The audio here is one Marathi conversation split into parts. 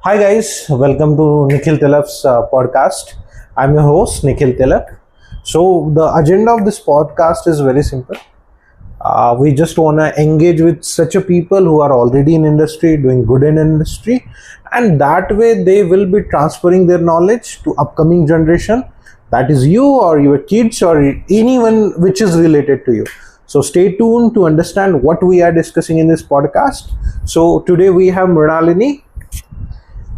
Hi guys, welcome to Nikhil Tilak's podcast. I'm your host Nikhil Tilak. So the agenda of this podcast is very simple. We just want to engage with such a people who are already in industry, doing good in industry, and that way they will be transferring their knowledge to upcoming generation. That is you or your kids or anyone which is related to you. So stay tuned to understand what we are discussing in this podcast. So today we have Mrinalini.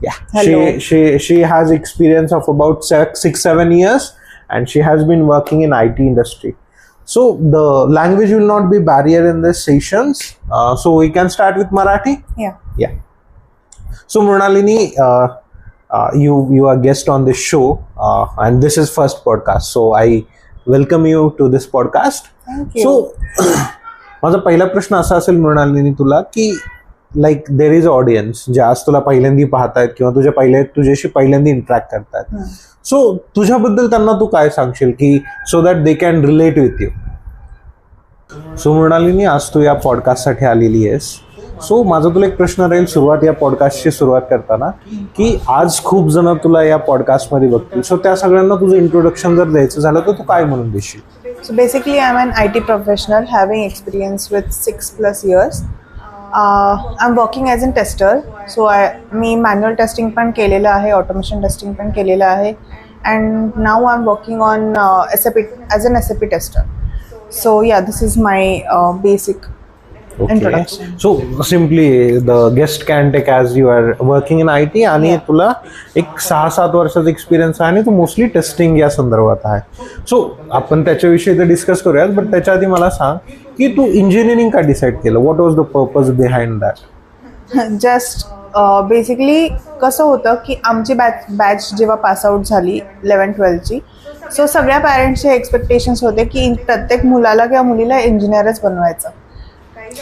Yeah, Hello. she has experience of about 6-7 years, and she has been working in IT industry. So the language will not be barrier in this sessions. So we can start with Marathi. Yeah. Yeah. So Mrinalini, you are guest on this show, and this is first podcast. So I welcome you to this podcast. Thank you. So माझा पहिला प्रश्न असा असेल मृणालिनी तुला की लाईक देर इज ऑडियन्स जे आज तुला पहिल्यांदा पाहतायत किंवा तुझ्याशी पहिल्यांदा इंटरॅक्ट करतायत. सो तुझ्याबद्दल त्यांना तू काय सांगशील की so that they can relate with you. So Mrinalini, आज तू या पॉडकास्टसाठी आलेली आहेस. सो माझा तुला एक प्रश्न राहील सुरुवात या पॉडकास्टची सुरुवात करताना की आज खूप जण तुला या पॉडकास्टमध्ये बघतील. सो त्या सगळ्यांना तुझं इंट्रोडक्शन जर द्यायचं झालं तर तू काय म्हणून देशील? So basically, I'm an IT professional having experience with 6+ years. I'm working as a tester. So me manual testing पण केलेलं आहे, automation testing पण केलेलं आहे, and now I'm working on SAP as an SAP tester. So yeah, this is my basic introduction. So simply the guest can take as you are working in IT आणि तुला एक 6-7 वर्षाचा एक्सपिरियन्स आहे आणि तू मोस्टली टेस्टिंग या संदर्भात आहे. सो आपण त्याच्याविषयी तर डिस्कस करूयात, बट त्याच्या आधी मला सांग की तू इंजिनिअरिंग का डिसाईड केलं? What was the purpose behind that? Just basically कसं होतं की आमची बॅच जेव्हा पासआउट झाली 11-12ची, सो सगळ्या पॅरेंट्सचे एक्सपेक्टेशन्स होते की प्रत्येक मुलाला किंवा मुलीला इंजिनियरच बनवायचं.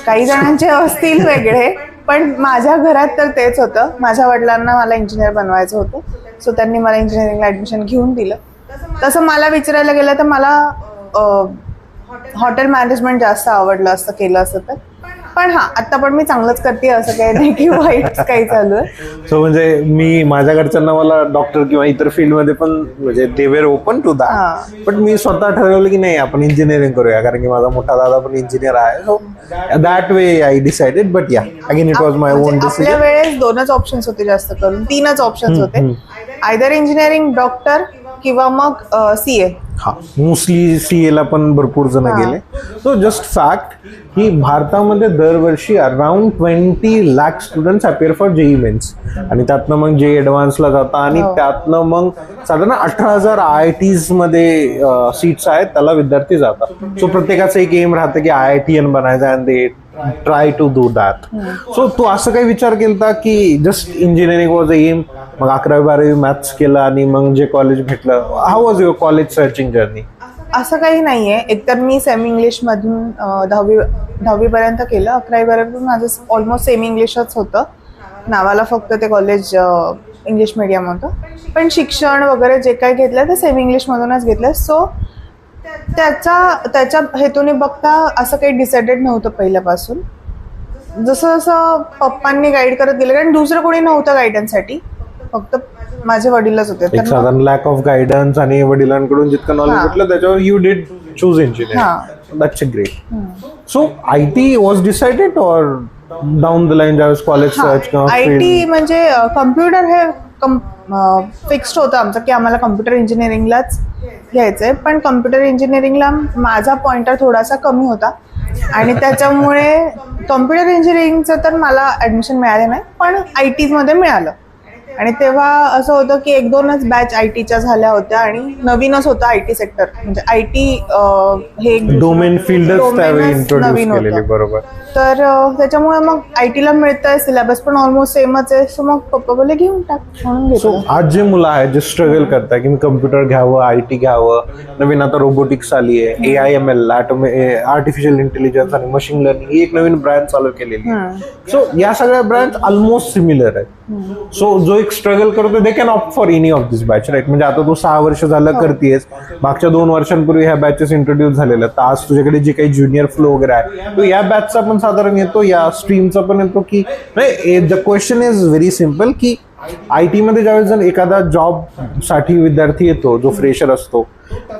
काही जणांचे असतील वेगळे, पण माझ्या घरात तर तेच होतं. माझ्या वडिलांना मला इंजिनियर बनवायचं होतं, सो त्यांनी मला इंजिनिअरिंगला ॲडमिशन घेऊन दिलं. तसं मला विचारायला गेलं तर मला हॉटेल मॅनेजमेंट जास्त आवडलं असतं केलं असतं तर. पण हां, आत्ता पण मी चांगलंच करते, असं काही नाही की वाईट काही चालू आहे. सो म्हणजे मी माझ्या घरच्यांना मला डॉक्टर किंवा इतर फील्डमध्ये पण म्हणजे they were open to that, पण मी स्वतः ठरवलं की नाही आपण इंजिनिअरिंग करूया, कारण की माझा मोठा दादा पण इंजिनियर आहे. So that way I decided. But yeah again it was my own decision. आपल्या वेळेस 2च ऑप्शन्स होते, जास्त करून 3च ऑप्शन्स होते. आयदर इंजिनिअरिंग, डॉक्टर किंवा मग CA. हा, मोस्टली CA ला पण भरपूर जण गेले. सो जस्ट फॅक्ट की भारतामध्ये दरवर्षी around 20 lakh students appear for JEE mains, आणि त्यातनं मग JEE ॲडव्हान्सला जातात, आणि त्यातनं मग साधारण 18,000 IITs मध्ये सीट्स आहेत, त्याला विद्यार्थी जातात. सो प्रत्येकाचं एक एम राहतं की IITian बनायचं, and they try to do that. So तू असं काही विचार केला की just engineering was a aim, मग 11वी-12वी मॅथ्स केलं आणि मग जे कॉलेज भेटलं? How was your college searching journey? असं काही नाहीये. एकतर मी सेमी इंग्लिशमधून 10वी पर्यंत केलं. 11वी माझं ऑलमोस्ट सेमी इंग्लिशच होतं. नावाला फक्त ते कॉलेज इंग्लिश मीडियम होतं, पण शिक्षण वगैरे जे काही घेतलं ते सेमी इंग्लिशमधूनच घेतलं. सो त्याच्या हेतूने बघता असं काही डिसाइडेड नव्हतं पहिल्यापासून. जसं जसं पप्पांनी गाईड करत गेलं, कारण दुसरं कोणी नव्हतं गायडन्ससाठी, फक्त माझे वडीलच होते. एक साधारण लॅक ऑफ गायडन्स आणि वडिलांकडून जितकं नॉलेज भेटलं त्याच्यावर you did choose engineering. That's a great. So IT was decided और डाऊन द लाईन ज्यावेळेस कॉलेज सर्च? IT म्हणजे कम्प्युटर हे फिक्स्ड होतं आमचं की आम्हाला कम्प्युटर इंजिनिअरिंगलाच घ्यायचंय, पण कम्प्युटर इंजिनिअरिंगला माझा पॉइंटर थोडासा कमी होता, आणि त्याच्यामुळे कम्प्युटर इंजिनिअरिंगचं तर मला ॲडमिशन मिळाले नाही, पण ITs मध्ये मिळालं. आणि तेव्हा असं होतं की 1-2च बॅच ITच्या झाल्या होत्या, आणि नवीनच होतं IT सेक्टर, म्हणजे IT हे डोमेन फील्डच त्यावेळी इंट्रोड्यूस नवीन केलेली. होतं. बरोबर. तर त्याच्यामुळे मग ITला मिळतंय, सिलेबस पण ऑलमोस्ट सेमच आहे. सो मग पप्पा बोलले घेऊन टाक, म्हणून सो घेतलं. आज जे मुलं आहेत जे स्ट्रगल करतात की मी कम्प्युटर घ्यावं, IT घ्यावं, नवीन आता रोबोटिक्स आली आहे, AIML आर्टिफिशियल इंटेलिजन्स आणि मशीन लर्निंग ही एक नवीन ब्रँच चालू केलेली आहे. सो या सगळ्या ब्रँच ऑलमोस्ट सिमिलर आहेत. सो जो एक स्ट्रगल करतो they can opt for any of this batch, right? म्हणजे आता तू 6 वर्ष झालं करतेस, मागच्या 2 वर्षांपूर्वी ह्या बॅचेस इंट्रोड्यूस झालेल्या, तर आज तुझ्याकडे जे काही ज्युनियर फ्लो वगैरे आहे तो या बॅचचा पण साधारण येतो, या स्ट्रीमचा पण येतो की नाही? The question is very simple की IT मध्ये ज्यावेळेस जर एखादा जॉब साठी विद्यार्थी येतो जो फ्रेशर असतो,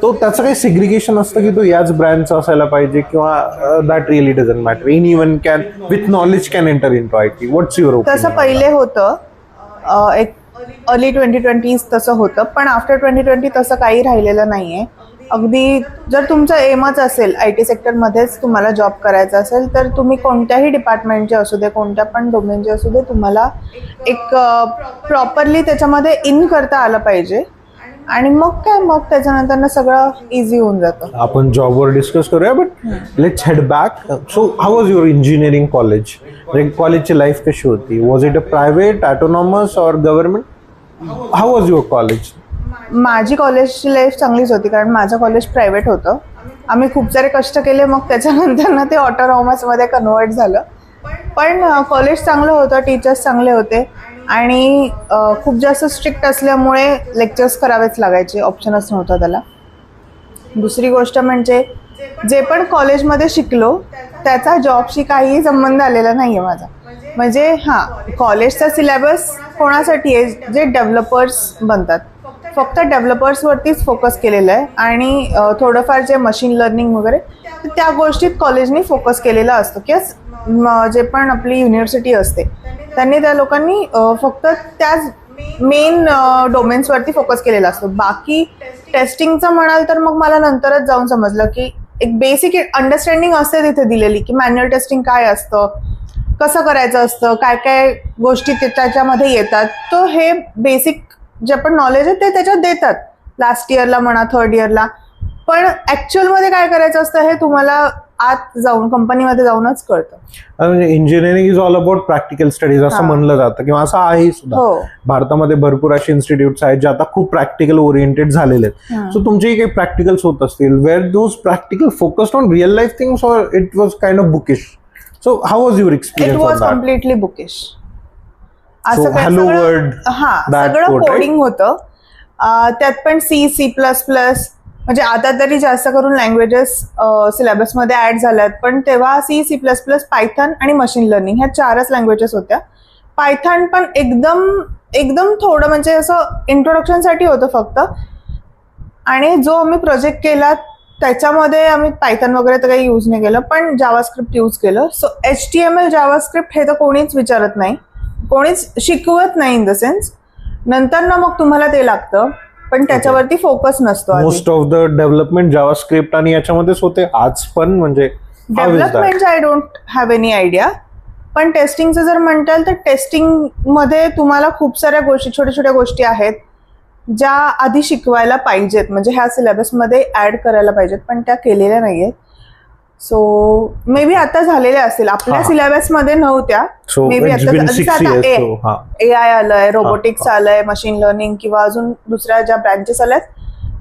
तो त्याचं काही सेग्रिगेशन असतं की तो याच ब्रँडचा असायला पाहिजे किंवा that really doesn't matter, anyone can with knowledge can enter into IT? What's your opinion? तसं पहिले होतं, एक अर्ली 2020s तसं होतं, पण आफ्टर 2020 तसं काही राहिलेलं नाहीये. अगदी जर तुमचं एमच असेल IT सेक्टरमध्येच तुम्हाला जॉब करायचा असेल, तर तुम्ही कोणत्याही डिपार्टमेंटचे असू दे, कोणत्या पण डोमेनचे असू दे, तुम्हाला एक प्रॉपरली त्याच्यामध्ये इन करता आलं पाहिजे. आणि मग त्याच्यानंतर सगळं इझी होऊन जातं. आपण जॉबवर डिस्कस करूया, but let's head back. So how was your engineering college? कॉलेजची लाईफ कशी होती? Was it a private, autonomous और government? How was your college? माझी कॉलेजची लाईफ चांगलीच होती, कारण माझं कॉलेज प्रायव्हेट होतं. आम्ही खूप सारे कष्ट केले, मग त्याच्यानंतर ते ऑटोनॉमसमध्ये कन्वर्ट झालं. पण कॉलेज चांगलं होतं, टीचर्स चांगले होते आणि खूप जास्त स्ट्रिक्ट असल्यामुळे लेक्चर्स करावेच लागायचे, ऑप्शनच नव्हता त्याला. दुसरी गोष्ट म्हणजे जे पण कॉलेजमध्ये शिकलो त्याचा जॉबशी काहीही संबंध आलेला नाही आहे माझा. म्हणजे कॉलेजचा सिलेबस कोणासाठी आहे? जे डेव्हलपर्स बनतात, फक्त डेव्हलपर्सवरतीच फोकस केलेलं आहे. आणि थोडंफार जे मशीन लर्निंग वगैरे त्या गोष्टीत कॉलेजनी फोकस केलेला असतो. किंवा जे पण आपली युनिव्हर्सिटी असते त्या लोकांनी फक्त त्याच मेन डोमेन्सवरती फोकस केलेला असतो. बाकी टेस्टिंगचं म्हणाल तर मग मला नंतरच जाऊन समजलं की एक बेसिक अंडरस्टँडिंग असते तिथे दिलेली, की मॅन्युअल टेस्टिंग काय असतं, कसं करायचं असतं, काय काय गोष्टी त्याच्यामध्ये येतात. तो हे बेसिक जे पण नॉलेज आहे ते त्याच्यात देतात लास्ट इयरला म्हणा, थर्ड इयरला. पण ॲक्च्युअलमध्ये काय करायचं असतं हे तुम्हाला आत जाऊन कंपनीमध्ये जाऊनच कळतं. म्हणजे engineering is all about practical studies असं म्हणलं जातं, किंवा असं आहे सुद्धा. भारतामध्ये भरपूर असे इन्स्टिट्यूट्स आहेत जे आता खूप प्रॅक्टिकल ओरिएंटेड झालेले आहेत. सो तुमचे काही प्रॅक्टिकल्स होत असतील, where those practical focused on real life things और it was kind of bookish? So how was your experience? It was completely bookish. असं हॅलो वर्ल्ड, सगळं कोडिंग होतं. त्यात पण C++, म्हणजे आता तरी जास्त करून लँग्वेजेस सिलेबसमध्ये ऍड झाल्यात, पण तेव्हा C++, पायथन आणि मशीन लर्निंग ह्या 4च लँग्वेजेस होत्या. पायथन पण एकदम थोडं म्हणजे असं इंट्रोडक्शनसाठी होतं फक्त. आणि जो आम्ही प्रोजेक्ट केला त्याच्यामध्ये आम्ही पायथन वगैरे तर काही यूज नाही केलं, पण जावास्क्रिप्ट यूज केलं. सो HTML जावास्क्रिप्ट हे तर कोणीच विचारत नाही, कोणीच शिकवत नाही इन द सेन्स. नंतर ना मग तुम्हाला ते लागतं, पण त्याच्यावरती फोकस नसतो. Most of the development JavaScript आणि याच्यामध्येच होते आज पण. म्हणजे development I don't have any idea. पण टेस्टिंगचं जर म्हणताल तर टेस्टिंग मध्ये तुम्हाला खूप साऱ्या गोष्टी, छोट्या छोट्या गोष्टी आहेत ज्या आधी शिकवायला पाहिजेत, म्हणजे ह्या सिलेबसमध्ये ऍड करायला पाहिजेत, पण त्या केलेल्या नाहीयेत. सो मे बी आता झालेल्या असतील, आपल्या सिलेबसमध्ये नव्हत्या. मे बी आता AI आलंय, रोबोटिक्स आलंय, मशीन लर्निंग किंवा अजून दुसऱ्या ज्या ब्रांचेस आल्यात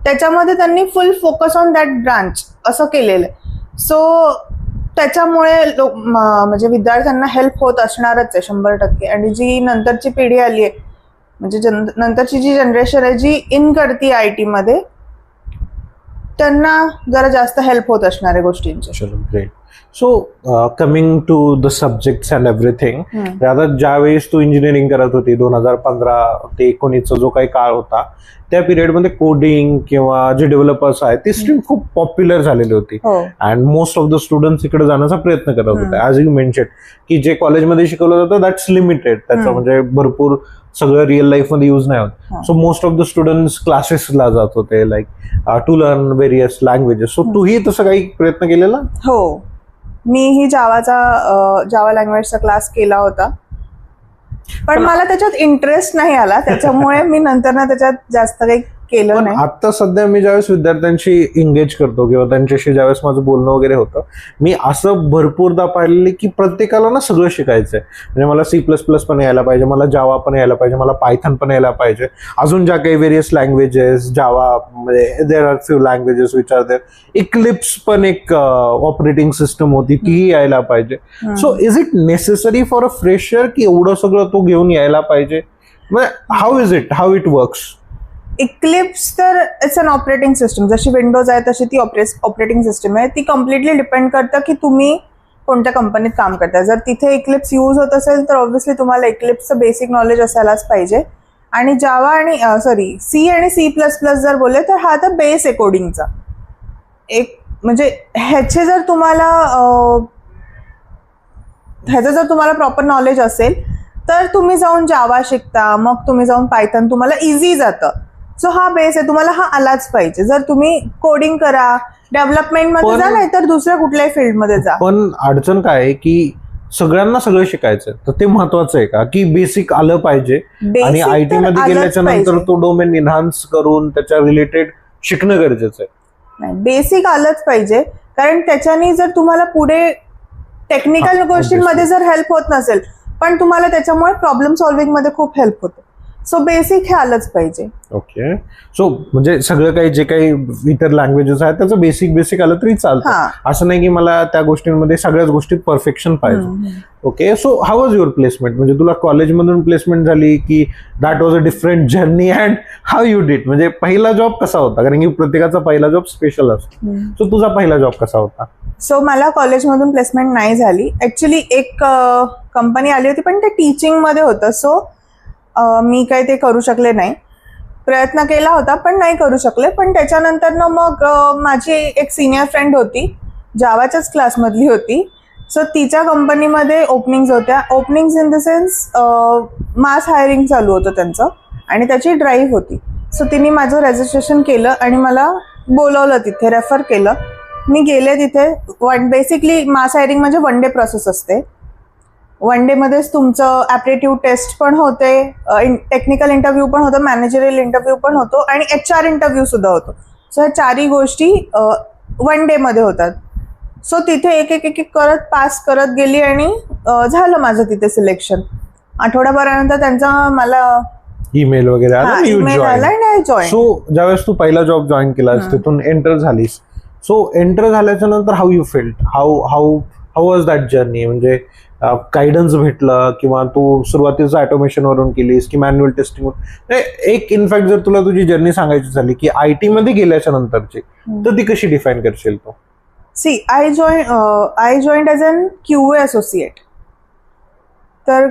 त्याच्यामध्ये त्यांनी फुल फोकस ऑन दॅट ब्रांच असं केलेलं आहे. सो त्याच्यामुळे म्हणजे विद्यार्थ्यांना हेल्प होत असणारच आहे 100%. आणि जी नंतरची पिढी आली आहे, म्हणजे नंतरची जी जनरेशन आहे जी इन करते IT मध्ये, त्यांना जरा जास्त हेल्प होत असणार आहे गोष्टींची. चलो great. So coming to the subjects and everything, आता ज्यावेळेस तू इंजिनिअरिंग करत होती 2015 ते 19चा जो काही काळ होता, त्या पिरियडमध्ये कोडिंग किंवा जे डेव्हलपर्स आहेत ती स्ट्रीम खूप पॉप्युलर झालेली होती. And most of the students इकडे जाण्याचा प्रयत्न करत होते. ॲज यू मेन्शन की जे कॉलेजमध्ये शिकवलं जातं दॅट्स लिमिटेड, त्याचं म्हणजे भरपूर सगळं रिअल लाईफ मध्ये युज नाही होत. So most of the students क्लासेसला जात होते, like to learn various languages. So तूही तसं काही प्रयत्न केलेला? हो, मीही जावा लँग्वेजचा क्लास केला होता, पण मला त्याच्यात इंटरेस्ट नाही आला, त्याच्यामुळे मी नंतर ना त्याच्यात जास्त काही केलं नाही. आता सध्या मी ज्यावेळेस विद्यार्थ्यांशी एंगेज करतो किंवा त्यांच्याशी ज्यावेळेस माझं बोलणं वगैरे होतं, मी असं भरपूरदा पाहिलेलं की प्रत्येकाला ना सगळं शिकायचंय. म्हणजे मला C++ पण यायला पाहिजे, मला जावा पण यायला पाहिजे, मला पायथन पण यायला पाहिजे, अजून ज्या काही व्हेरियस लँग्वेजेस जावा म्हणजे there are few languages which are there. Eclipse पण एक ऑपरेटिंग सिस्टम होती, तीही यायला पाहिजे. So is it necessary for a fresher की एवढं सगळं तो घेऊन यायला पाहिजे? How is it, how it works? Eclipse तर इट्स अन ऑपरेटिंग सिस्टम. जशी विंडोज आहे तशी ती ऑपरेटिंग सिस्टम आहे. ती कम्प्लिटली डिपेंड करतं की तुम्ही कोणत्या कंपनीत काम करताय. जर तिथे इक्लिप्स यूज होत असेल तर ऑब्व्हियसली तुम्हाला इक्लिप्सचं बेसिक नॉलेज असायलाच पाहिजे. आणि जावा आणि सी आणि C++ जर बोलले तर हा तर बेस आहे कोडिंगचा. एक म्हणजे ह्याचं जर तुम्हाला प्रॉपर नॉलेज असेल तर तुम्ही जाऊन जावा शिकता, मग तुम्ही जाऊन पायथन तुम्हाला इझी जातं. सो हा बेस आहे, तुम्हाला हा आलाच पाहिजे. जर तुम्ही कोडिंग करा, डेव्हलपमेंटमध्ये जा, नाही तर दुसऱ्या कुठल्याही फील्डमध्ये जा. पण अडचण काय आहे की सगळ्यांना सगळं शिकायचं, तर ते महत्वाचं आहे का की बेसिक आलं पाहिजे आणि Basic IT तर मध्ये आलंच गेल्याच्या नंतर पाहिजे. तो डोमेन इन्हान्स करून त्याच्या रिलेटेड शिकणं गरजेचं आहे. नाही, बेसिक आलंच पाहिजे, कारण त्याच्याने जर तुम्हाला पुढे टेक्निकल गोष्टींमध्ये जर हेल्प होत नसेल पण तुम्हाला त्याच्यामुळे प्रॉब्लेम सॉल्व्हिंग मध्ये खूप हेल्प होते. सो बेसिक हे आलंच पाहिजे. ओके. सो म्हणजे सगळं काही जे काही इतर लँग्वेजेस आहेत त्याचं बेसिक आलं तरी चालतं. हा. असं नाही की मला त्या गोष्टींमध्ये सगळ्याच गोष्टीत परफेक्शन पाहिजे. Okay. So how was your placement? म्हणजे तुला कॉलेजमधून प्लेसमेंट झाली की that was a different journey and how you did? म्हणजे पहिला जॉब कसा होता? कारण की प्रत्येकाचा पहिला जॉब स्पेशल असतो. सो तुझा पहिला जॉब कसा होता? सो मला कॉलेजमधून प्लेसमेंट नाही झाली. ऍक्च्युली एक कंपनी आली होती पण ते टीचिंगमध्ये होतं. सो मी काही ते करू शकले नाही. प्रयत्न केला होता पण नाही करू शकले. पण त्याच्यानंतर ना मग माझी एक सिनियर फ्रेंड होती, जावाच्याच क्लासमधली होती. सो तिच्या कंपनीमध्ये ओपनिंग्स होत्या. Openings in the sense mass hiring चालू होतं त्यांचं आणि त्याची ड्राईव्ह होती. सो तिने माझं रजिस्ट्रेशन केलं आणि मला बोलवलं, तिथे रेफर केलं. मी गेले तिथे. बेसिकली मास हायरिंग म्हणजे वन डे प्रोसेस असते. वन डेमध्येच तुमचं ॲप्टिट्यूड टेस्ट पण होते, टेक्निकल इंटरव्ह्यू पण होतं, मॅनेजरियल इंटरव्ह्यू पण होतो आणि HR इंटरव्ह्यू सुद्धा होतो. सो ह्या चारही गोष्टी वन डेमध्ये होतात. सो तिथे एक एक करत पास करत गेली आणि झालं माझं तिथे सिलेक्शन. आठवड्याभरानंतर त्यांचा मला ईमेल वगैरे आला, ईमेल आला आणि जॉईन. सो ज्यावेळेस तू पहिला जॉब जॉईन केलास, तिथून एंटर झालीस, सो एंटर झाल्याच्या नंतर how you felt? How was that journey? म्हणजे गायडन्स भेटलं किंवा तू सुरुवातीचं ऑटोमेशन वरून केलीस की मॅन्युअल टेस्टिंग वरून? एक इनफॅक्ट जर तुला तुझी जर्नी सांगायची झाली की IT मध्ये गेल्याच्या नंतरची, तर ती कशी डिफाईन करशील तू? See I joined as an QA associate. तर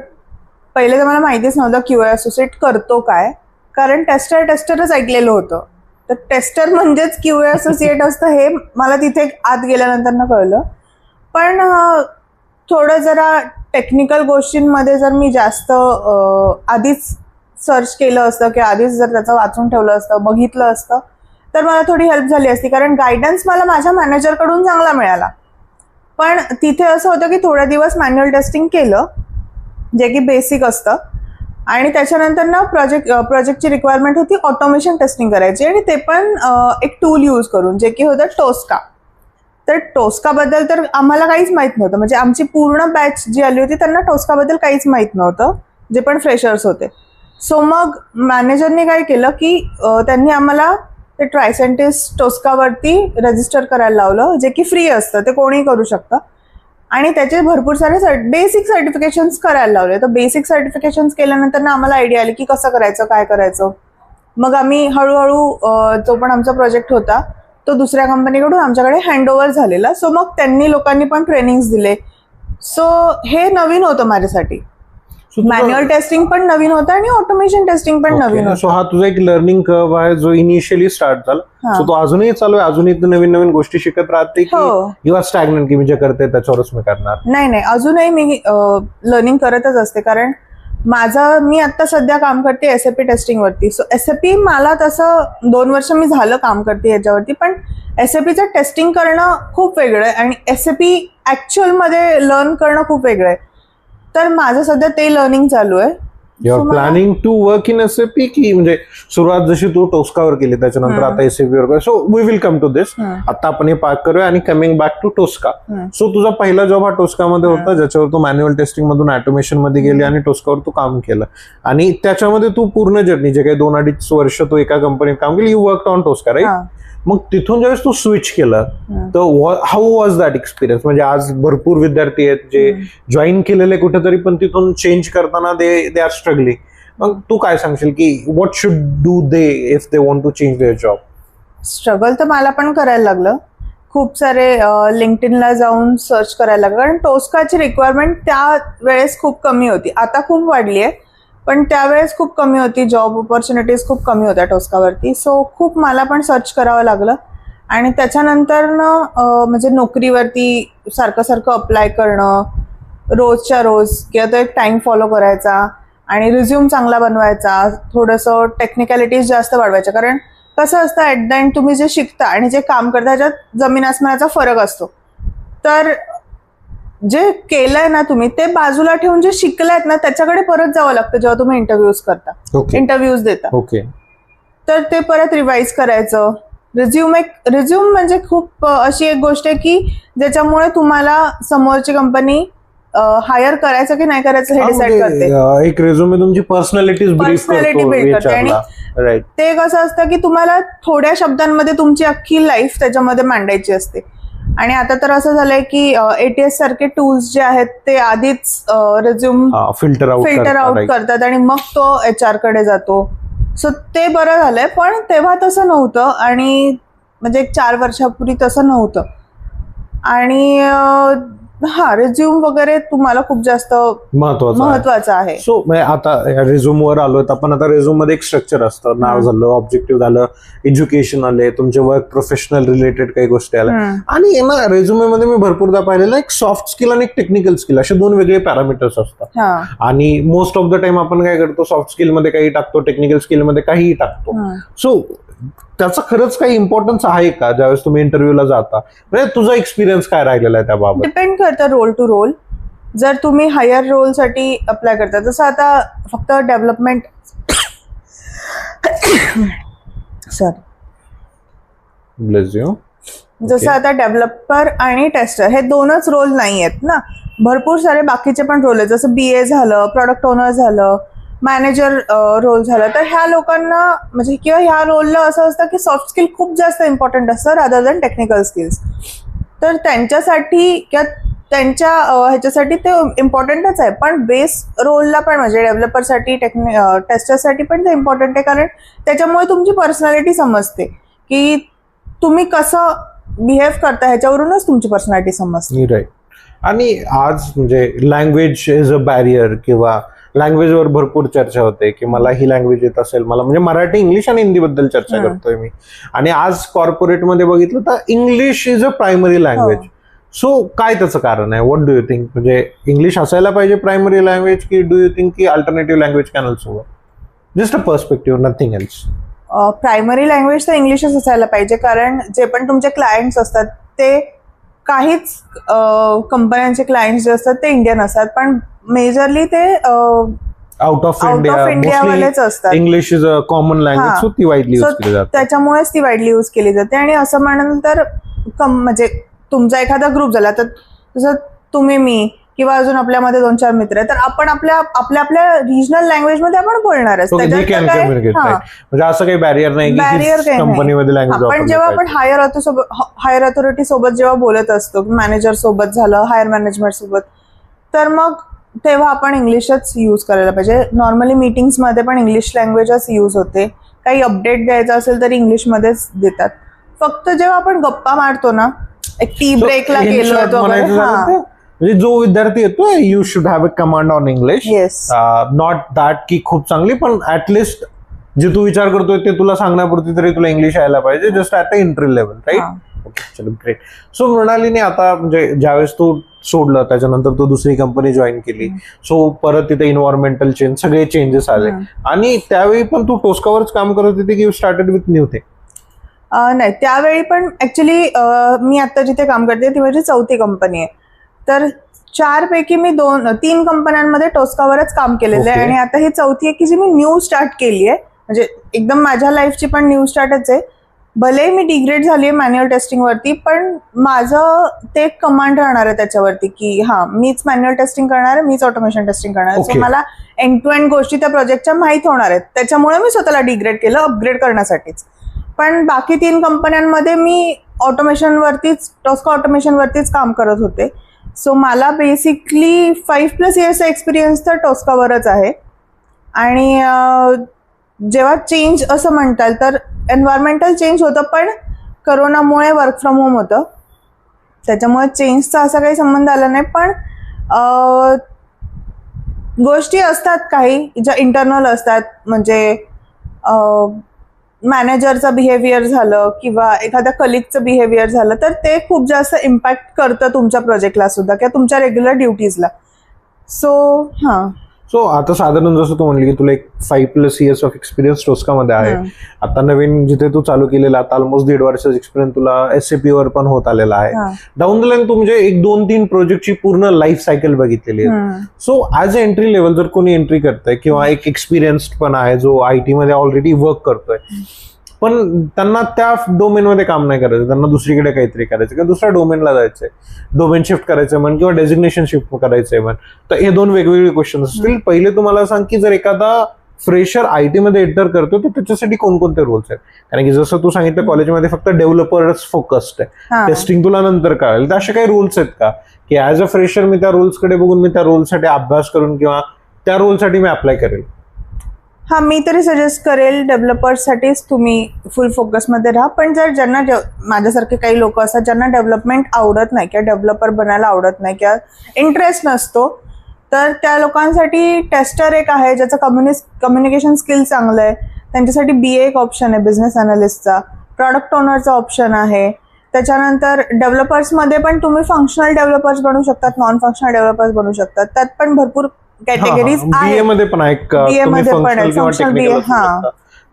पहिले तर मला माहितीच नव्हतं QA असोसिएट करतो काय, कारण टेस्टरच ऐकलेलं होतं. तर टेस्टर म्हणजेच QA असोसिएट असतं हे मला तिथे आत गेल्यानंतर कळलं. पण थोडं जरा टेक्निकल गोष्टींमध्ये जर मी जास्त आधीच सर्च केलं असतं किंवा आधीच जर त्याचं वाचून ठेवलं असतं, बघितलं असतं, तर मला थोडी हेल्प झाली असती. कारण गायडन्स मला माझ्या मॅनेजरकडून चांगला मिळाला. पण तिथे असं होतं की थोड्या दिवस मॅन्युअल टेस्टिंग केलं, जे की बेसिक असतं, आणि त्याच्यानंतर ना प्रोजेक्टची रिक्वायरमेंट होती ऑटोमेशन टेस्टिंग करायची, आणि ते पण एक टूल यूज करून, जे की होतं टोस्का. तर टोस्काबद्दल तर आम्हाला काहीच माहीत नव्हतं. म्हणजे आमची पूर्ण बॅच जी आली होती त्यांना टोस्काबद्दल काहीच माहीत नव्हतं, जे पण फ्रेशर्स होते. सो मग मॅनेजरने काय केलं की त्यांनी आम्हाला ते ट्रायसेंटिस्ट टोस्कावरती रजिस्टर करायला लावलं, जे की फ्री असतं, ते कोणीही करू शकतं. आणि त्याचे भरपूर सारे बेसिक सर्टिफिकेशन्स करायला लावले. तर बेसिक सर्टिफिकेशन्स केल्यानंतर ना आम्हाला आयडिया आली की कसं करायचं, काय करायचं. मग आम्ही हळूहळू जो पण आमचा प्रोजेक्ट होता तो दुसऱ्या कंपनीकडून आमच्याकडे हँडओव्हर झालेला. सो मग त्यांनी लोकांनी पण ट्रेनिंग्स दिले. सो हे नवीन होतं माझ्यासाठी. मॅन्युअल टेस्टिंग पण नवीन होतं आणि ऑटोमेशन टेस्टिंग पण नवीन होतं. सो हा तुझा एक लर्निंग कर्व आहे जो इनिशियली स्टार्ट झाला. सो तो अजूनही चालू आहे, अजूनही नवीन गोष्टी शिकत राहते की यू आर स्टॅग्नंट की मी जे करते त्याच्यावरच मी करणार? नाही, अजूनही मी लर्निंग करतच असते. कारण मी आता सध्या काम करते SAP टेस्टिंगवरती. सो SAP मला तसं 2 वर्ष मी झालं काम करते याच्यावरती, पण SAPचं टेस्टिंग करणं खूप वेगळं आहे आणि SAP ॲक्च्युअलमध्ये लर्न करणं खूप वेगळं आहे. तर माझं सध्या ते लर्निंग चालू आहे. You are planning to work in SAP की म्हणजे सुरुवात जशी तू टोस्कावर केली त्याच्यानंतर आता SAP वर? So we will come to this. आता आपण हे पार्क करूया आणि coming back to Tosca. So तुझा पहिला जॉब हा टोस्कामध्ये होता, ज्याच्यावर तू मॅन्युअल टेस्टिंग मधून ऑटोमेशन मध्ये गेली आणि टोस्कावर तू काम केलं. आणि त्याच्यामध्ये तू पूर्ण जर्नी जे काही 2-2.5 वर्ष तू एका कंपनीत काम केली, you work on Tosca, right? मग तिथून ज्यावेळेस तू स्विच केलं तर हाऊ वॉज दॅट एक्सपिरियन्स? म्हणजे आज भरपूर विद्यार्थी आहेत जे जॉईन केलेले कुठेतरी पण तिथून चेंज करताना दे आर स्ट्रगलिंग. मग तू काय सांगशील की what should do they if they want to change their job? Struggle तर मला पण करायला लागलं, खूप सारे लिंक्डइनला जाऊन सर्च करायला लागलं, कारण टोस्काची रिक्वायरमेंट त्या वेळेस खूप कमी होती. आता खूप वाढली आहे, पण त्यावेळेस खूप कमी होती. जॉब ऑपॉर्च्युनिटीज खूप कमी होत्या टोस्कावरती. सो खूप मला पण सर्च करावं लागलं. आणि त्याच्यानंतर म्हणजे नोकरीवरती सारखं सारखं अप्लाय करणं, रोजच्या रोज, किंवा तो एक टाइम फॉलो करायचा आणि रिझ्यूम चांगला बनवायचा, थोडंसं टेक्निकॅलिटीज जास्त वाढवायच्या. कारण कसं असतं, ॲट द एंड तुम्ही जे शिकता आणि जे काम करता ह्याच्यात जमीन आसमानाचा फरक असतो. तर जे केलंय ना तुम्ही, ते बाजूला ठेवून जे शिकलायत ना त्याच्याकडे परत जावं लागतं जेव्हा तुम्ही इंटरव्ह्यूज करता, इंटरव्ह्यूज देता. ओके. तर ते परत रिवाईज करायचं. रिझ्यूम म्हणजे खूप अशी एक गोष्ट आहे की ज्याच्यामुळे तुम्हाला समोरची कंपनी हायर करायचं की नाही करायचं हे डिसाईड करते. एक रिझ्यूमे तुमची पर्सनॅलिटी बिल्ड करते. आणि राईट. ते कसं असतं की तुम्हाला थोड्या शब्दांमध्ये तुमची अख्खी लाईफ त्याच्यामध्ये मांडायची असते. आणि आता तर असं झालंय की ATS सारखे टूल्स जे आहेत ते आधीच रिझ्यूम फिल्टर आउट करतात आणि मग तो HR कडे जातो. सो ते बरं झालंय. पण तेव्हा तसं नव्हतं, आणि म्हणजे 4 वर्षापूर्वी तसं नव्हतं. आणि रिझ्यूम वगैरे तुम्हाला खूप जास्त महत्वाचं आहे. सो आता रिझ्यूम वर आलोय, आपण आता रिझ्यूम मध्ये एक स्ट्रक्चर असतं. नाव झालं, ऑब्जेक्टिव्ह झालं, एज्युकेशन आले, तुमचे वर्क प्रोफेशनल रिलेटेड काही गोष्टी आल्या. आणि ना रेझ्युमे मध्ये मी भरपूरदा पाहिलेलं एक सॉफ्ट स्किल आणि एक टेक्निकल स्किल असे 2 वेगळे पॅरामीटर्स असतात. आणि मोस्ट ऑफ द टाइम आपण काय करतो, सॉफ्ट स्किल मध्ये काही टाकतो, टेक्निकल स्किल मध्ये काहीही टाकतो. सो त्याचा खरंच काही इम्पॉर्टन्स आहे का ज्यावेळेस तुम्ही इंटरव्ह्यूला जाता? म्हणजे तुझा एक्सपिरियन्स काय राहिलेला आहे त्याबाबत? डिपेंड करतं रोल टू रोल. जर तुम्ही हायर रोलसाठी अप्लाय करता, जसं आता फक्त डेव्हलपमेंट जसं आता डेव्हलपर आणि टेस्टर हे 2च रोल नाही आहेत ना, भरपूर सारे बाकीचे पण रोल आहेत. जसं BA झालं, प्रोडक्ट ओनर झालं, मॅनेजर रोल झाला. तर ह्या लोकांना म्हणजे किंवा ह्या रोलला असं असतं की सॉफ्ट स्किल खूप जास्त इम्पॉर्टंट असतं रादर दॅन टेक्निकल स्किल्स. तर त्यांच्यासाठी किंवा त्यांच्या ह्याच्यासाठी ते इम्पॉर्टंटच आहे. पण बेस रोलला पण म्हणजे डेव्हलपरसाठी, टेस्टरसाठी पण ते इम्पॉर्टंट आहे. कारण त्याच्यामुळे तुमची पर्सनॅलिटी समजते की तुम्ही कसं बिहेव करता, ह्याच्यावरूनच तुमची पर्सनॅलिटी समजते. राईट. आणि आज म्हणजे लँग्वेज इज अ बॅरियर, किंवा लँग्वेजवर भरपूर चर्चा होते की मला ही लँग्वेज येत असेल, मला म्हणजे मराठी, इंग्लिश आणि हिंदी बद्दल चर्चा करतोय मी. आणि आज कॉर्पोरेटमध्ये बघितलं तर English is a primary language. So काय त्याचं कारण आहे? What do you think? म्हणजे इंग्लिश असायला पाहिजे प्रायमरी लँग्वेज, की डू यू थिंक की alternative language can also work? Just a perspective, nothing else. Primary language तर इंग्लिशच असायला पाहिजे. कारण जे पण तुमचे क्लायंट्स असतात ते काहीच कंपन्यांचे क्लायंट्स जे असतात ते इंडियन असतात, पण मेजरली ते आउट ऑफ इंडियावालेच असतात. English is a common language, so ती वाईडली यूज केली जाते. त्याच्यामुळेच ती वाईडली यूज केली जाते. आणि असं म्हणाल तर म्हणजे तुमचा एखादा ग्रुप झाला तर जसं तुम्ही, मी किंवा अजून आपल्यामध्ये 2-4 मित्र आहेत, तर आपण आपल्या रिजनल लँग्वेज मध्ये आपण बोलणारच. म्हणजे असं काही बॅरियर नाही कंपनीमध्ये लँग्वेज. पण जेव्हा आपण हायर अथॉरिटी सोबत जेव्हा बोलत असतो, मॅनेजर सोबत झालं, हायर मॅनेजमेंट सोबत, तर मग तेव्हा आपण इंग्लिशच यूज करायला पाहिजे. नॉर्मली मीटिंग्समध्ये पण इंग्लिश लँग्वेजच यूज होते. काही अपडेट द्यायचं असेल तर इंग्लिशमध्येच देतात. फक्त जेव्हा आपण गप्पा मारतो ना, एक टी ब्रेकला गेलो वगैरे, म्हणजे जो विद्यार्थी येतो, you should have a command on English. Not that की खूप चांगली, पण ऍटलिस्ट जे तू विचार करतोय ते तुला सांगण्यापुरती तरी तुला इंग्लिश यायला पाहिजे, just at a entry level, right? Okay, चलो ग्रेट. सो मृणालीने आता म्हणजे ज्यावेळेस तू सोडलं त्याच्यानंतर तू दुसरी कंपनी जॉईन केली, सो परत तिथे इन्व्हायरमेंटल चेंज, सगळे चेंजेस आले. आणि त्यावेळी पण तू टोस्कावरच काम करत होती की you started with new thing? नाही, त्यावेळी पण ऍक्च्युली मी आता जिथे काम करते ती माझी 4थी कंपनी आहे. तर 4 पैकी मी 3 कंपन्यांमध्ये टोस्कावरच काम केलेलं आहे. आणि आता ही 4थी आहे की जी मी न्यू स्टार्ट केली आहे. म्हणजे एकदम माझ्या लाईफची पण न्यू स्टार्टच आहे. भले मी डिग्रेड झाली आहे मॅन्युअल टेस्टिंग वरती, पण माझं ते कमांड राहणार आहे त्याच्यावरती की मीच मॅन्युअल टेस्टिंग करणार आहे, मीच ऑटोमेशन टेस्टिंग करणार आहे. सो मला एंड टू एंड गोष्टी त्या प्रोजेक्टच्या माहीत होणार आहेत. त्याच्यामुळे मी स्वतःला डिग्रेड केलं, अपग्रेड करण्यासाठीच. पण बाकी 3 कंपन्यांमध्ये मी टोस्का ऑटोमेशन वरतीच काम करत होते. सो मला बेसिकली 5+ इयर्सचा एक्सपिरियन्स तर टोस्कावरच आहे. आणि जेव्हा चेंज असं म्हणताल तर एन्व्हायरमेंटल चेंज होतं, पण करोनामुळे वर्क फ्रॉम होम होतं. त्याच्यामुळे चेंजचा असा काही संबंध आला नाही. पण गोष्टी असतात काही ज्या इंटरनल असतात, म्हणजे मॅनेजरचं बिहेवियर झालं किंवा एखाद्या कलिगचं बिहेवियर झालं तर ते खूप जास्त इम्पॅक्ट करतं तुमच्या प्रोजेक्टला सुद्धा किंवा तुमच्या रेग्युलर ड्युटीजला. सो हां. सो आता साधारण जसं तू म्हणली की तुला एक 5+ years ऑफ एक्सपिरियन्स टोस्कामध्ये आहे. आता नवीन जिथे तू चालू केलेला आता ऑलमोस्ट 1.5 वर्षाचा एक्सपिरियन्स तुला SAP वर पण होत आलेला आहे. डाऊन द लाईन तू म्हणजे 1-2-3 प्रोजेक्टची पूर्ण लाईफ सायकल बघितलेली आहे. So as a entry level जर कोणी एंट्री करतंय किंवा एक एक्सपिरियन्स्ड पण आहे जो IT मध्ये ऑलरेडी वर्क करतोय, पण त्यांना त्या डोमेनमध्ये काम नाही करायचं, त्यांना दुसरीकडे काहीतरी करायचं किंवा दुसऱ्या डोमेनला जायचंय, डोमेन शिफ्ट करायचंय म्हण किंवा डेझिग्नेशन शिफ्ट करायचंय म्हण, तर हे 2 वेगवेगळे क्वेश्चन असतील. पहिले तुम्हाला सांग की जर एखादा फ्रेशर IT मध्ये एंटर करतो तर त्याच्यासाठी कोणकोणते रोल्स आहेत? कारण की जसं तू सांगितलं कॉलेजमध्ये फक्त डेव्हलपर्स फोकस्ड आहे, टेस्टिंग तुला नंतर कळेल. तर असे काही रूल्स आहेत का की ऍज अ फ्रेशर मी त्या रोल्सकडे बघून मी त्या रोलसाठी अभ्यास करून किंवा त्या रोलसाठी मी अप्लाय करेल? हां, मी तरी सजेस्ट करेल डेव्हलपर्ससाठीच तुम्ही फुल फोकसमध्ये राहा. पण जर ज्यांना माझ्यासारखे काही लोक असतात ज्यांना डेव्हलपमेंट आवडत नाही किंवा डेव्हलपर बनायला आवडत नाही किंवा इंटरेस्ट नसतो, तर त्या लोकांसाठी टेस्टर एक आहे ज्याचं कम्युनिकेशन स्किल चांगलं आहे. त्यांच्यासाठी BA एक ऑप्शन आहे बिझनेस अनालिस्टचा. प्रॉडक्ट ओनरचा ऑप्शन आहे. त्याच्यानंतर डेव्हलपर्समध्ये पण तुम्ही फंक्शनल डेव्हलपर्स बनू शकतात, नॉन फंक्शनल डेव्हलपर्स बनू शकतात. त्यात पण भरपूर कॅटेगरीज BA मध्ये पण आहे, BA मध्ये पण आहे फंक्शनल BA.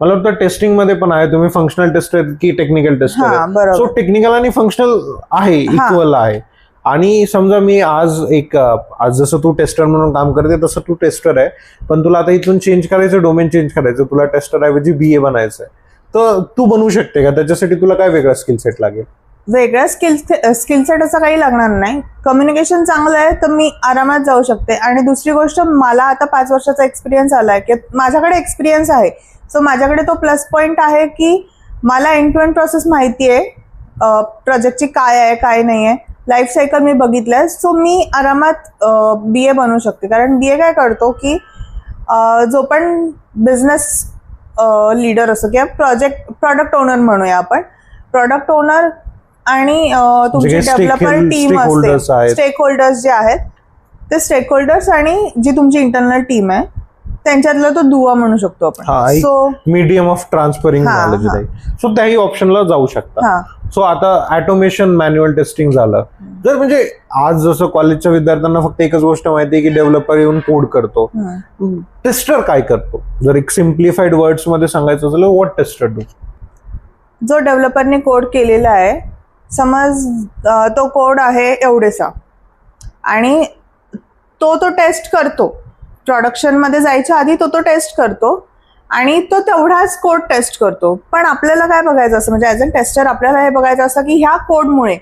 मला वाटतं टेस्टिंग मध्ये पण आहे, तुम्ही फंक्शनल टेस्टर की टेक्निकल टेस्टर. सो टेक्निकल आणि फंक्शनल आहे, इक्वल आहे. आणि समजा मी आज जसं तू टेस्टर म्हणून काम करते तसं तू टेस्टर आहे, पण तुला आता इथून चेंज करायचं, डोमेन चेंज करायचं, तुला टेस्टर ऐवजी BA बनायचंय, तर तू बनवू शकते का? त्याच्यासाठी तुला काय वेगळा स्किल सेट लागेल? वेगळा स्किल सेट असं काही लागणार नाही. कम्युनिकेशन चांगलं आहे तर मी आरामात जाऊ शकते. आणि दुसरी गोष्ट, मला आता 5 वर्षाचा एक्सपिरियन्स आलाय की माझ्याकडे एक्सपिरियन्स आहे. सो माझ्याकडे तो प्लस पॉईंट आहे की मला एंड टू एंड प्रोसेस माहिती आहे, प्रोजेक्टची काय आहे काय नाही आहे, लाईफ सायकल मी बघितलंय. सो मी आरामात BA बनवू शकते. कारण BA काय करतो की जो पण बिझनेस लीडर असो किंवा प्रॉडक्ट ओनर म्हणूया आपण, प्रॉडक्ट ओनर आणि तुमची डेव्हलपर टीम असते, स्टेक होल्डर्स जे आहेत ते स्टेक होल्डर्स आणि जी तुमची इंटरनल टीम आहे त्यांच्यातला तो दुवा म्हणू शकतो आपण. So medium of transferring knowledge आहे. सो त्याही ऑप्शनला जाऊ शकता. सो आता ऑटोमेशन, मॅन्युअल टेस्टिंग झालं. जर म्हणजे आज जसं कॉलेजच्या विद्यार्थ्यांना फक्त एकच गोष्ट माहिती आहे की डेव्हलपर येऊन कोड करतो, टेस्टर काय करतो? जर एक सिम्प्लिफाईड वर्ड्स मध्ये सांगायचं असेल, व्हॉट टेस्टर डू? जो डेव्हलपरने कोड केलेला आहे, समज तो कोड आहे एवढेसा आणि तो टेस्ट करतो, प्रोडक्शनमध्ये जायच्या आधी तो टेस्ट करतो आणि तो तेवढाच कोड टेस्ट करतो. पण आपल्याला काय बघायचं असं, म्हणजे ॲज अ टेस्टर आपल्याला हे बघायचं असं की ह्या कोडमुळे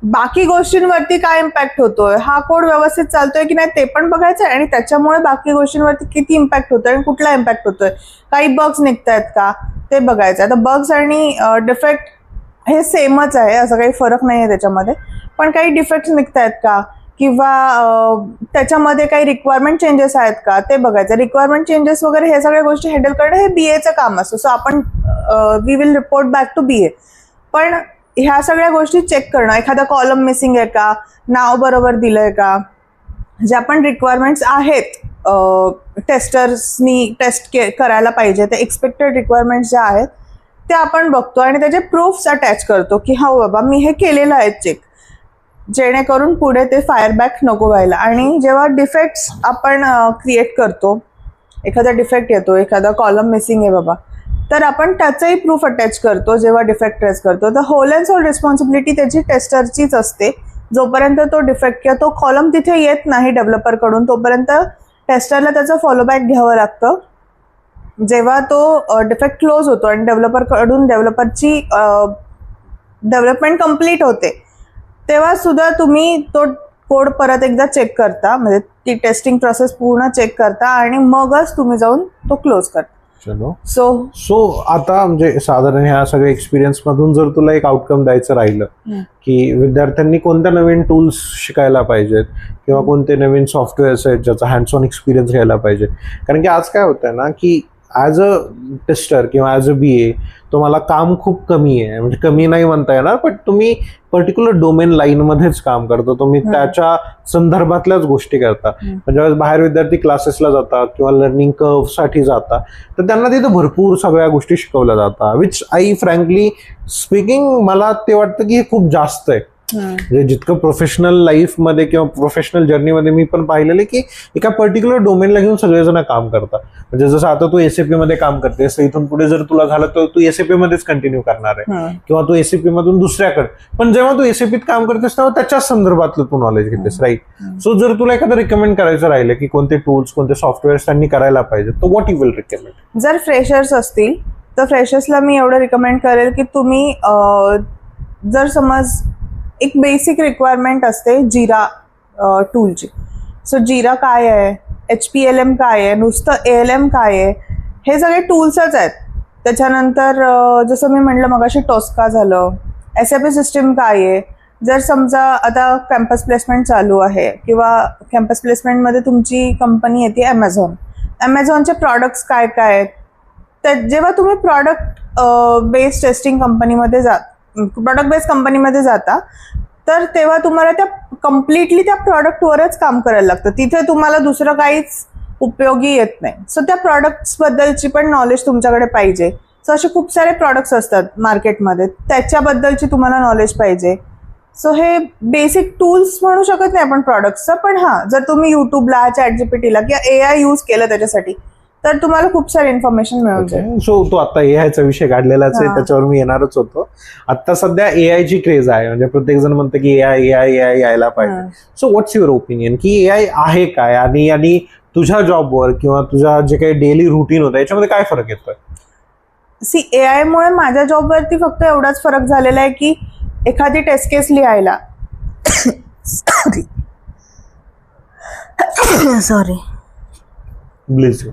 बाकी गोष्टींवरती काय इम्पॅक्ट होतोय, हा कोड व्यवस्थित चालतोय की नाही ते पण बघायचं आहे आणि त्याच्यामुळे बाकी गोष्टींवरती किती इम्पॅक्ट होतोय आणि कुठला इम्पॅक्ट होतोय, काही बग्स निघतायत का ते बघायचं. आता बग्स आणि डिफेक्ट हे सेमच आहे, असं काही फरक नाही आहे त्याच्यामध्ये. पण काही डिफेक्ट्स निघतायत का किंवा त्याच्यामध्ये काही रिक्वायरमेंट चेंजेस आहेत का ते बघायचं. रिक्वायरमेंट चेंजेस वगैरे हे सगळ्या गोष्टी हँडल करणं हे BAचं काम असतं. सो आपण we will report back to BA. पण ह्या सगळ्या गोष्टी चेक करणं, एखादा कॉलम मिसिंग आहे का, नाव बरोबर दिलंय का, ज्या पण रिक्वायरमेंट्स आहेत टेस्टर्सनी टेस्ट करायला पाहिजे, ते एक्सपेक्टेड रिक्वायरमेंट्स ज्या आहेत ते आपण बघतो आणि त्याचे प्रूफ्स अटॅच करतो की हो बाबा मी हे केलेलं आहे चेक, जेणेकरून पुढे ते फायरबॅक नको व्हायला. आणि जेव्हा डिफेक्ट्स आपण क्रिएट करतो, एखादा डिफेक्ट येतो, एखादा कॉलम मिसिंग आहे बाबा, तर आपण त्याचंही प्रूफ अटॅच करतो जेव्हा डिफेक्ट ट्रेस करतो. तर होल अँड सोल रिस्पॉन्सिबिलिटी त्याची टेस्टरचीच असते. जोपर्यंत तो डिफेक्ट किंवा तो कॉलम तिथे येत नाही डेव्हलपरकडून, तोपर्यंत टेस्टरला त्याचं फॉलोबॅक घ्यावं लागतं. जेव्हा तो डिफेक्ट क्लोज होतो आणि डेव्हलपरकडून डेव्हलपरची डेव्हलपमेंट कंप्लीट होते, तेव्हा सुद्धा तुम्ही तो कोड परत एकदा चेक करता, म्हणजे ती टेस्टिंग प्रोसेस पूर्ण चेक करता आणि मगच तुम्ही जाऊन तो क्लोज करता. सो आता म्हणजे साधारण ह्या सगळ्या एक्सपिरियन्स मधून जर तुला एक आउटकम द्यायचं राहिलं की विद्यार्थ्यांनी कोणत्या नवीन टूल्स शिकायला पाहिजेत किंवा कोणते नवीन सॉफ्टवेअर्स आहेत ज्याचा हँड्स ऑन एक्सपिरियन्स घ्यायला पाहिजे. कारण की आज काय होतंय ना की ॲज अ टेस्टर किंवा ॲज अ BA तुम्हाला काम खूप कमी आहे, म्हणजे कमी नाही म्हणता येणार, पण तुम्ही पर्टिक्युलर डोमेन लाईनमध्येच काम करता, तुम्ही त्याच्या संदर्भातल्याच गोष्टी करता. ज्यावेळेस बाहेर विद्यार्थी क्लासेसला जातात किंवा लर्निंग कर्वसाठी जातात तर त्यांना तिथे भरपूर सगळ्या गोष्टी शिकवल्या जातात, विच आई फ्रँकली स्पीकिंग मला ते वाटतं की हे खूप जास्त आहे. म्हणजे जितकं प्रोफेशनल लाईफमध्ये किंवा प्रोफेशनल जर्नीमध्ये मी पण पाहिलेलं की एका पर्टिक्युलर डोमेनला घेऊन सगळेजण काम करतात. म्हणजे जसं आता तू SAP मध्ये काम करतेस तर इथून पुढे जर तुला झालं तर तू SAP मध्येच कंटिन्यू करणार आहे किंवा तू SAP मधून दुसऱ्याकडे, पण जेव्हा तू SAP काम करतेस तेव्हा त्याच्याच संदर्भातलं तू नॉलेज घेतेस, राईट? सो जर तुला एखादं रिकमेंड करायचं राहिलं की कोणते टूल्स कोणते सॉफ्टवेअर्स त्यांनी करायला पाहिजे तर व्हॉट यू विल रिकमेंड? जर फ्रेशर्स असतील तर फ्रेशर्सला मी एवढं रिकमेंड करेल की तुम्ही जर समज एक बेसिक रिक्वायरमेंट असते जिरा टूलची. सो जिरा काय आहे, HPLM काय आहे, नुसतं ALM काय आहे, हे सगळे टूल्सच आहेत. त्याच्यानंतर जसं मी म्हटलं मगाशी टोस्का झालं, SAP सिस्टीम काय आहे. जर समजा आता कॅम्पस प्लेसमेंट चालू आहे किंवा कॅम्पस प्लेसमेंटमध्ये तुमची कंपनी येते ॲमेझॉनचे प्रॉडक्ट्स काय काय आहेत, तर जेव्हा तुम्ही प्रॉडक्ट बेस्ड टेस्टिंग कंपनीमध्ये प्रॉडक्ट बेस्ड कंपनीमध्ये जाता तर तेव्हा तुम्हाला त्या कम्प्लिटली त्या प्रॉडक्टवरच काम करायला लागतं, तिथे तुम्हाला दुसरं काहीच उपयोगी येत नाही. सो त्या प्रॉडक्ट्सबद्दलची पण नॉलेज तुमच्याकडे पाहिजे. सो असे खूप सारे प्रॉडक्ट्स असतात मार्केटमध्ये, त्याच्याबद्दलची तुम्हाला नॉलेज पाहिजे. सो हे बेसिक टूल्स म्हणू शकत नाही आपण प्रॉडक्ट्सचं, पण हां जर तुम्ही यूट्यूबला ChatGPTला किंवा AI यूज केलं त्याच्यासाठी तर तुम्हाला खूप सारी इन्फॉर्मेशन मिळून जाईल. सो तो आता AIचा विषय काढलेलाच आहे, त्याच्यावर मी येणारच होतो. आता सध्या AIची क्रेज आहे, म्हणजे प्रत्येक जण म्हणतं की AI यायला पाहिजे. सो व्हॉट्स युअर ओपिनियन की AI आहे काय आणि तुझ्या जॉबवर किंवा तुझ्या जे काही डेली रुटीन होतं याच्यामध्ये काय फरक येतोय? AI मुळे माझ्या जॉबवरती फक्त एवढाच फरक झालेला आहे की एखादी टेस्ट केस लिहायला sorry bless you.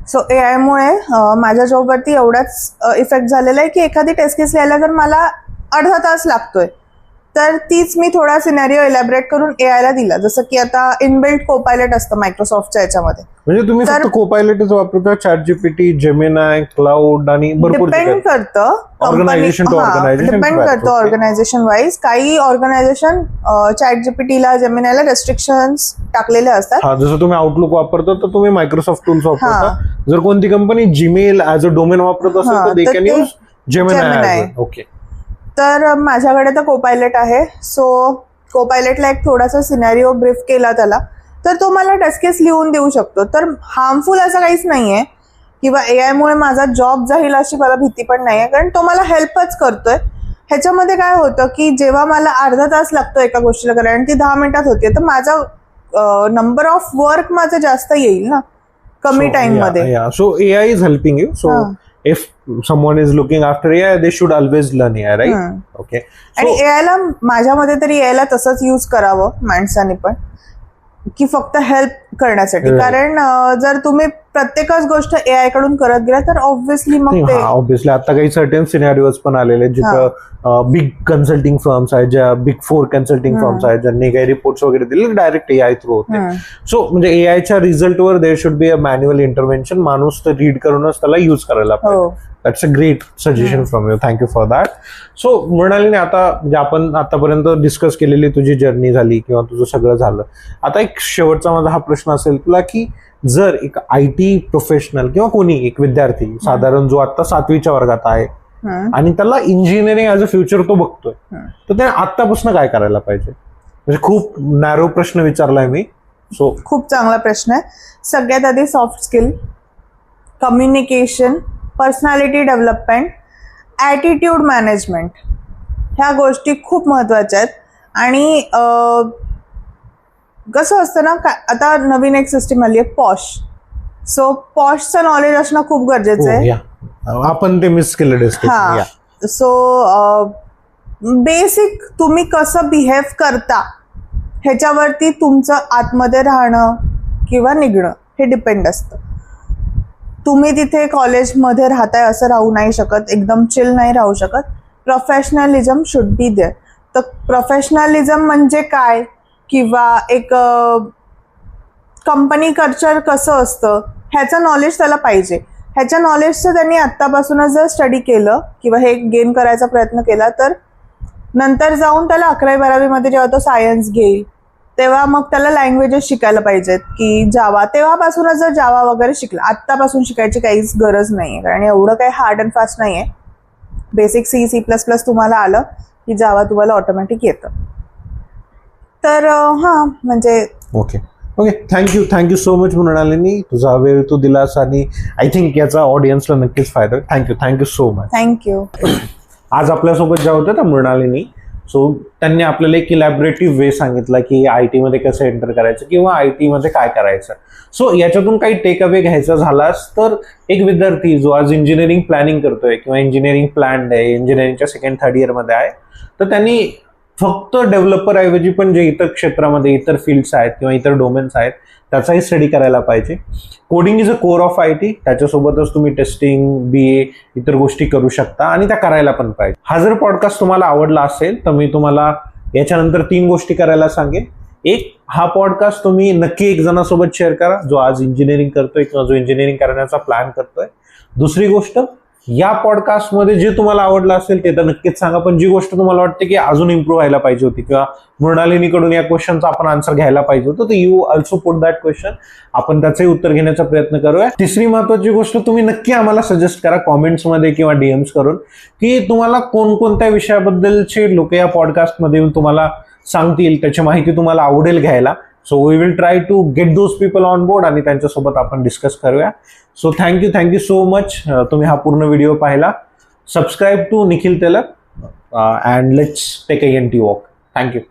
So AI मुळे माझ्या जॉबवरती एवढाच इफेक्ट झालेला आहे की एखादी टेस्ट केस लिहायला जर मला अर्धा तास लागतोय तर तीच मी थोडा सिनॅरिओ इलॅबरेट करून AIला दिला. जसं की आता इनबिल्ट कोपायलट असतं मायक्रोसॉफ्टच्या याच्यामध्ये. म्हणजे तुम्ही फक्त कोपायलटच वापरता, ChatGPT, Gemini, क्लाउड आणि भरपूर डिपेंड करतं ऑर्गनायझेशन टू ऑर्गनायझेशन. डिपेंड करतं ऑर्गनायझेशन वाईज. काही ऑर्गनायझेशन ChatGPTला जेमिनायला रेस्ट्रिक्शन्स टाकलेले असतात. हा, जसं तुम्ही आउटलुक वापरता तर तुम्ही मायक्रोसॉफ्ट टूल्स वापरता. जर कोणती company Gmail as a domain वापरत असेल तर they can use Gemini. Okay. तर माझ्याकडे तर कोपायलट आहे. सो कोपायलटला एक थोडासा सिनॅरिओ ब्रीफ केला त्याला तर तो मला टेस्ट केस लिहून देऊ शकतो. तर हार्मफुल असं काहीच नाहीये किंवा AI मुळे माझा जॉब जाईल अशी मला भीती पण नाहीये, कारण तो मला हेल्पच करतोय. ह्याच्यामध्ये काय होतं की जेव्हा मला अर्धा तास लागतो एका गोष्टीला करायला आणि ती 10 मिनिटात होते तर माझा नंबर ऑफ वर्क माझं जास्त येईल ना कमी टाइम मध्ये. So AI is helping you. So if someone is looking after AI, they should always learn AI, right? Okay. आणि AIला माझ्या मते तरी AIला तसंच यूज करावं माणसाने पण, की फक्त हेल्प करण्यासाठी. कारण जर तुम्ही प्रत्येकच गोष्ट AI कडून करत गेला तर ऑब्व्हियसली मग ते ऑब्व्हियसली आता काही सर्टन सिनॅरिओज पण आलेले जिथं बिग कन्सल्टिंग फर्म्स आहेत, ज्या बिग 4 कन्सल्टिंग फर्म्स आहेत, ज्यांनी काही रिपोर्ट्स वगैरे दिले डायरेक्ट AI थ्रू होते. सो म्हणजे AIच्या रिझल्टवर there should be a manual intervention. माणूस तर रीड करूनच त्याला युज करायला पाहिजे. That's a great suggestion from you. Thank you for that. So Mrinalini, आता म्हणजे आपण आतापर्यंत डिस्कस केलेली तुझी जर्नी झाली किंवा तुझं सगळं झालं. आता एक शेवटचा माझा हा प्रश्न असेल तुला की जर एक IT प्रोफेशनल किंवा कोणी एक विद्यार्थी साधारण जो आता 7वीच्या वर्गात आहे आणि त्याला इंजिनिअरिंग ऍज अ फ्युचर तो बघतोय तर त्याने आतापासून काय करायला पाहिजे? म्हणजे खूप नॅरो प्रश्न विचारलाय मी. सो खूप चांगला प्रश्न आहे. सगळ्यात आधी soft skill, communication, personality development, attitude management ह्या गोष्टी खूप महत्त्वाच्या आहेत. आणि कसं असतं ना, आता नवीन एक सिस्टीम आली आहे पॉश. सो पॉशचं नॉलेज असणं खूप गरजेचं आहे. आपण ते मिस केलं डिस्कशन. सो बेसिक तुम्ही कसं बिहेव करता ह्याच्यावरती तुमचं आतमध्ये राहणं किंवा निघणं हे डिपेंड असतं. तुम्ही तिथे कॉलेजमध्ये राहताय असं राहू नाही शकत, एकदम चिल नाही राहू शकत. Professionalism should be there. तर प्रोफेशनलिझम म्हणजे काय किंवा एक कंपनी कल्चर कसं असतं ह्याचं नॉलेज त्याला पाहिजे. ह्याच्या नॉलेजचं त्यांनी आत्तापासूनच जर स्टडी केलं किंवा हे गेन करायचा प्रयत्न केला तर नंतर जाऊन त्याला 11वी-12वीमध्ये जेव्हा तो सायन्स घेईल तेव्हा मग त्याला लँग्वेजेस शिकायला पाहिजेत की जावा. तेव्हापासूनच जर जावा वगैरे शिकला, आत्तापासून शिकायची काहीच गरज नाही आहे, कारण एवढं काही हार्ड अँड फास्ट नाही आहे. बेसिक C++ तुम्हाला आलं की जावा तुम्हाला ऑटोमॅटिक येतं. तर हां म्हणजे okay thank you so much Mrinalini, तुझा वेळ तू दिलास आणि आय थिंक याचा ऑडियन्सला नक्कीच फायदा होईल. Thank you so much. थँक्यू. आज आपल्यासोबत ज्या होत्या ना मृणालिनी, सो त्यांनी आपल्याला एक इलॅबोरेटिव्ह वे सांगितला की IT मध्ये कसं एंटर करायचं किंवा IT मध्ये काय करायचं. सो याच्यातून काही टेक अवे घ्यायचा झालास तर एक विद्यार्थी जो आज इंजिनिअरिंग प्लॅनिंग करतोय किंवा इंजिनिअरिंग प्लॅन्ड आहे, इंजिनिअरिंगच्या 2nd-3rd इयरमध्ये आहे, तर त्यांनी फक्त डेव्हलपर ऐवजी पण जे इतर क्षेत्रामध्ये इतर फील्ड्स आहेत किंवा इतर डोमेन्स आहेत त्याचाही स्टडी करायला पाहिजे. Coding is a core of IT. त्याच्यासोबतच तुम्ही टेस्टिंग, BA इतर गोष्टी करू शकता आणि त्या करायला पण पाहिजे. हा जर पॉडकास्ट तुम्हाला आवडला असेल तर मी तुम्हाला याच्यानंतर 3 गोष्टी करायला सांगेन. एक, हा पॉडकास्ट तुम्ही नक्की एक जणासोबत शेअर करा जो आज इंजिनिअरिंग करतोय किंवा जो इंजिनिअरिंग करण्याचा प्लॅन करतोय. दुसरी गोष्ट, या पॉडकास्टमध्ये जे तुम्हाला आवडलं असेल ते तर नक्कीच सांगा, पण जी गोष्ट तुम्हाला वाटते की अजून इम्प्रूव्ह व्हायला पाहिजे होती किंवा मृणालिनीकडून या क्वेश्चनचा आपण आन्सर घ्यायला पाहिजे होतं, तर you also put that question. आपण त्याचंही उत्तर घेण्याचा प्रयत्न करूया. तिसरी महत्वाची गोष्ट, तुम्ही नक्की आम्हाला सजेस्ट करा कॉमेंट्समध्ये किंवा DMs करून की तुम्हाला कोणकोणत्या विषयाबद्दलचे लोक या पॉडकास्टमध्ये येऊन तुम्हाला सांगतील, त्याची माहिती तुम्हाला आवडेल घ्यायला. So we will try to get those people on board आणि त्यांच्यासोबत आपण डिस्कस करूया. So thank you so much. तुम्ही हा पूर्ण व्हिडिओ पाहिला. Subscribe to Nikhil Telak and let's take a NT walk. Thank you.